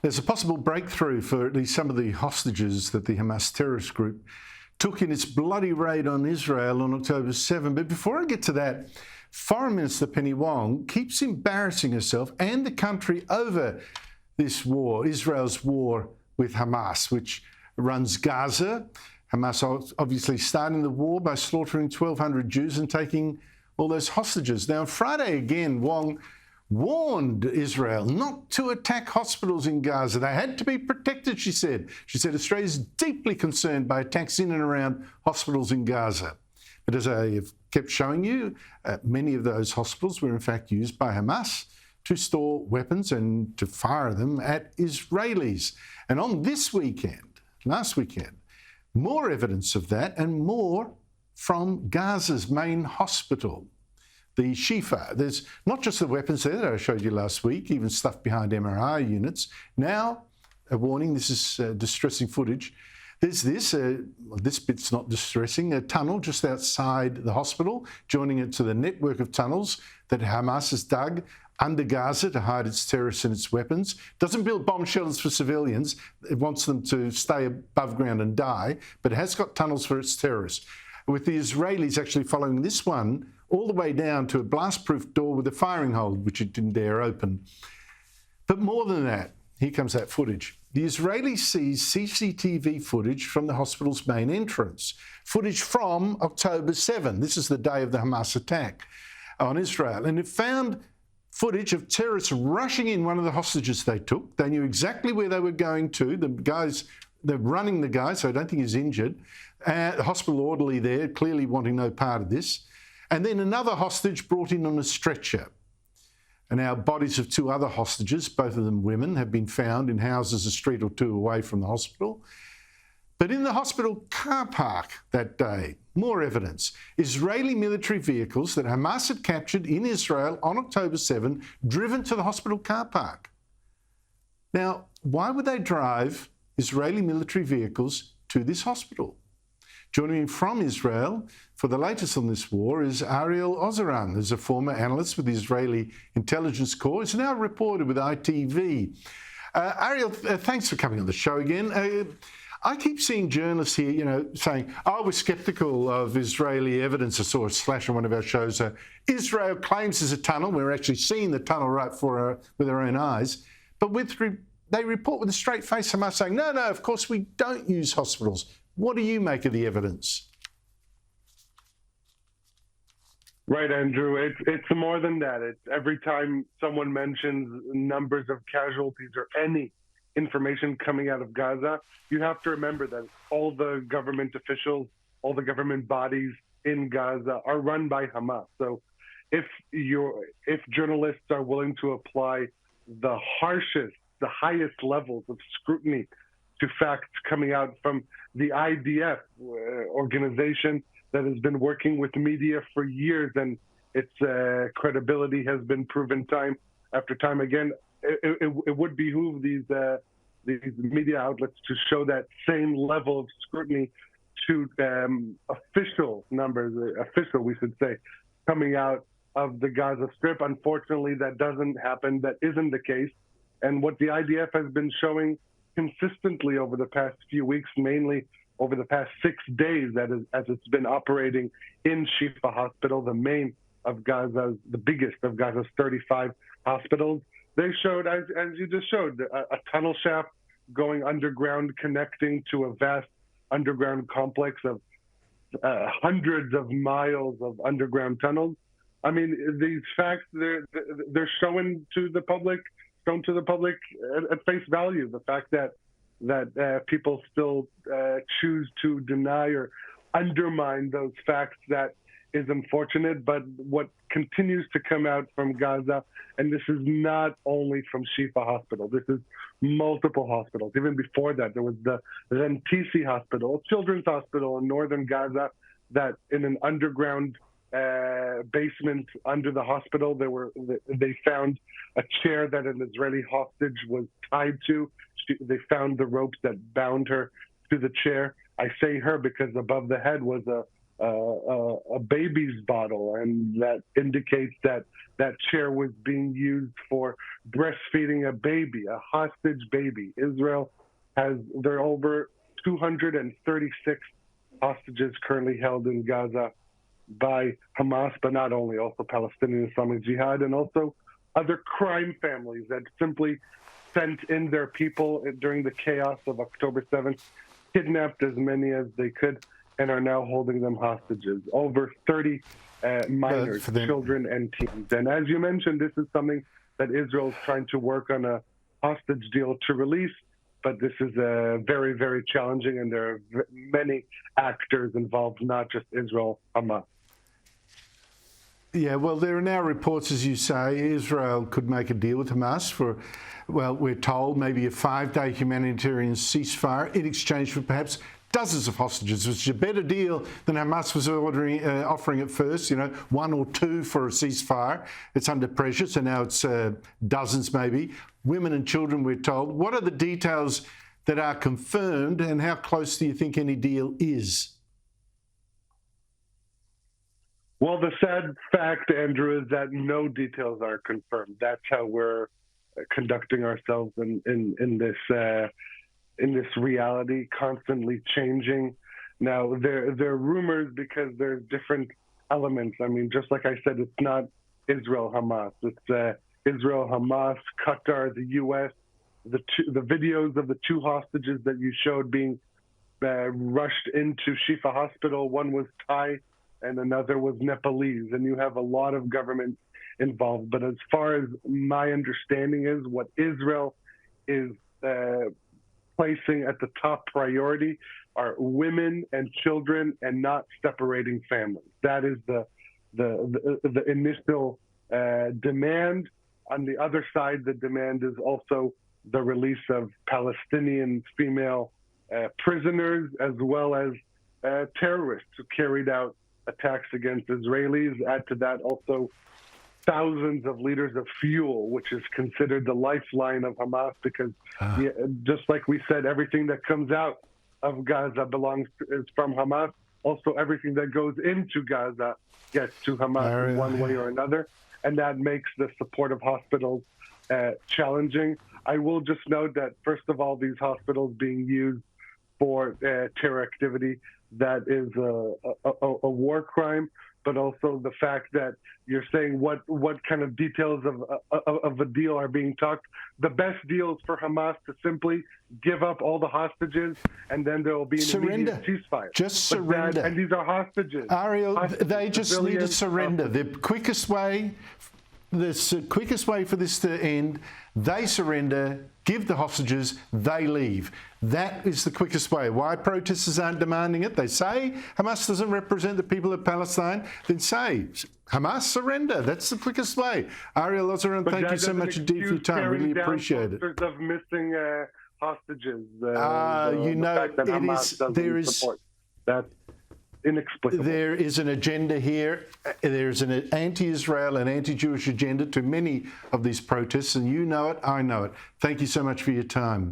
There's a possible breakthrough for at least some of the hostages that the Hamas terrorist group took in its bloody raid on Israel on October 7. But before I get to that, Foreign Minister Penny Wong keeps embarrassing herself and the country over this war, Israel's war with Hamas, which runs Gaza. Hamas obviously starting the war by slaughtering 1,200 Jews and taking all those hostages. Now, on Friday again, Wong warned Israel not to attack hospitals in Gaza. They had to be protected, she said. She said Australia is deeply concerned by attacks in and around hospitals in Gaza. But as I have kept showing you, many of those hospitals were in fact used by Hamas to store weapons and to fire them at Israelis. And on this weekend, last weekend, more evidence of that and more from Gaza's main hospital, the Shifa. There's not just the weapons there that I showed you last week, even stuff behind MRI units. Now, a warning, this is distressing footage. There's this bit's not distressing, a tunnel just outside the hospital, joining it to the network of tunnels that Hamas has dug under Gaza to hide its terrorists and its weapons. Doesn't build bomb shelters for civilians. It wants them to stay above ground and die, but it has got tunnels for its terrorists. With the Israelis actually following this one all the way down to a blast-proof door with a firing hole, which it didn't dare open. But more than that, here comes that footage. The Israelis seized CCTV footage from the hospital's main entrance, footage from October 7. This is the day of the Hamas attack on Israel. And it found footage of terrorists rushing in one of the hostages they took. They knew exactly where they were going to. They're running the guy, so I don't think he's injured. The hospital orderly there, clearly wanting no part of this. And then another hostage brought in on a stretcher. And now bodies of two other hostages, both of them women, have been found in houses a street or two away from the hospital. But in the hospital car park that day, more evidence. Israeli military vehicles that Hamas had captured in Israel on October 7, driven to the hospital car park. Now, why would they drive Israeli military vehicles to this hospital? Joining me from Israel for the latest on this war is Ariel Oseran, who's a former analyst with the Israeli Intelligence Corps. He's now a reporter with ITV. Ariel, thanks for coming on the show again. I keep seeing journalists here, saying, we're sceptical of Israeli evidence. I saw a slash on one of our shows. Israel claims there's a tunnel. We're actually seeing the tunnel right with our own eyes. But they report with a straight face, Hamas saying, no, of course we don't use hospitals. What do you make of the evidence? Right, Andrew. It's more than that. It's every time someone mentions numbers of casualties or any information coming out of Gaza, you have to remember that all the government officials, all the government bodies in Gaza are run by Hamas. So if journalists are willing to apply the highest levels of scrutiny to facts coming out from the IDF organization that has been working with media for years, and its credibility has been proven time after time again, it would behoove these media outlets to show that same level of scrutiny to official numbers, we should say, coming out of the Gaza Strip. Unfortunately, that doesn't happen. That isn't the case. And what the IDF has been showing consistently over the past few weeks, mainly over the past 6 days, as it's been operating in Shifa Hospital, the biggest of Gaza's 35 hospitals. They showed, as you just showed, a tunnel shaft going underground, connecting to a vast underground complex of hundreds of miles of underground tunnels. I mean, these facts, they're shown to the public at face value. The fact that people still choose to deny or undermine those facts, that is unfortunate. But what continues to come out from Gaza, and this is not only from Shifa Hospital, this is multiple hospitals. Even before that, there was the Rentisi Hospital, a children's hospital in northern Gaza, that in an underground basement under the hospital, they found a chair that an Israeli hostage was tied to. They found the ropes that bound her to the chair. I say her because above the head was a a baby's bottle, and that indicates that that chair was being used for breastfeeding a baby, a hostage baby. There are over 236 hostages currently held in Gaza by Hamas, but not only, also Palestinian Islamic Jihad, and also other crime families that simply sent in their people during the chaos of October 7th, kidnapped as many as they could, and are now holding them hostages. Over 30 minors, children, and teens. And as you mentioned, this is something that Israel is trying to work on a hostage deal to release, but this is very, very challenging, and there are many actors involved, not just Israel, Hamas. Yeah, well, there are now reports, as you say, Israel could make a deal with Hamas for, well, we're told maybe a 5-day humanitarian ceasefire in exchange for perhaps dozens of hostages, which is a better deal than Hamas was offering at first, 1 or 2 for a ceasefire. It's under pressure, so now it's dozens maybe. Women and children, we're told. What are the details that are confirmed, and how close do you think any deal is? Well, the sad fact, Andrew, is that no details are confirmed. That's how we're conducting ourselves in this reality, constantly changing. Now, there are rumors because there's different elements. I mean, just like I said, it's not Israel-Hamas. It's Israel-Hamas, Qatar, the U.S., the videos of the 2 hostages that you showed being rushed into Shifa Hospital. One was Thai and another was Nepalese, and you have a lot of governments involved. But as far as my understanding is, what Israel is placing at the top priority are women and children, and not separating families. That is the initial demand. On the other side, the demand is also the release of Palestinian female prisoners, as well as terrorists who carried out attacks against Israelis. Add to that also thousands of liters of fuel, which is considered the lifeline of Hamas, because just like we said, everything that comes out of Gaza is from Hamas. Also, everything that goes into Gaza gets to Hamas in one way or another, and that makes the support of hospitals challenging. I will just note that, first of all, these hospitals being used for terror activity, that is a war crime, but also the fact that you're saying what kind of details of a deal are being talked. The best deal is for Hamas to simply give up all the hostages, and then there will be an immediate ceasefire. Just surrender. And these are hostages. Ariel, hostages, they just need to surrender. The quickest way for this to end, they surrender, give the hostages, they leave. That is the quickest way. Why protesters aren't demanding it? They say Hamas doesn't represent the people of Palestine. Then say, Hamas, surrender. That's the quickest way. Ariel, Oseran, thank you so much indeed for your time. Really appreciate it. Of missing hostages. That's inexplicable. There is an agenda here. There's an anti-Israel and anti-Jewish agenda to many of these protests, and you know it, I know it. Thank you so much for your time.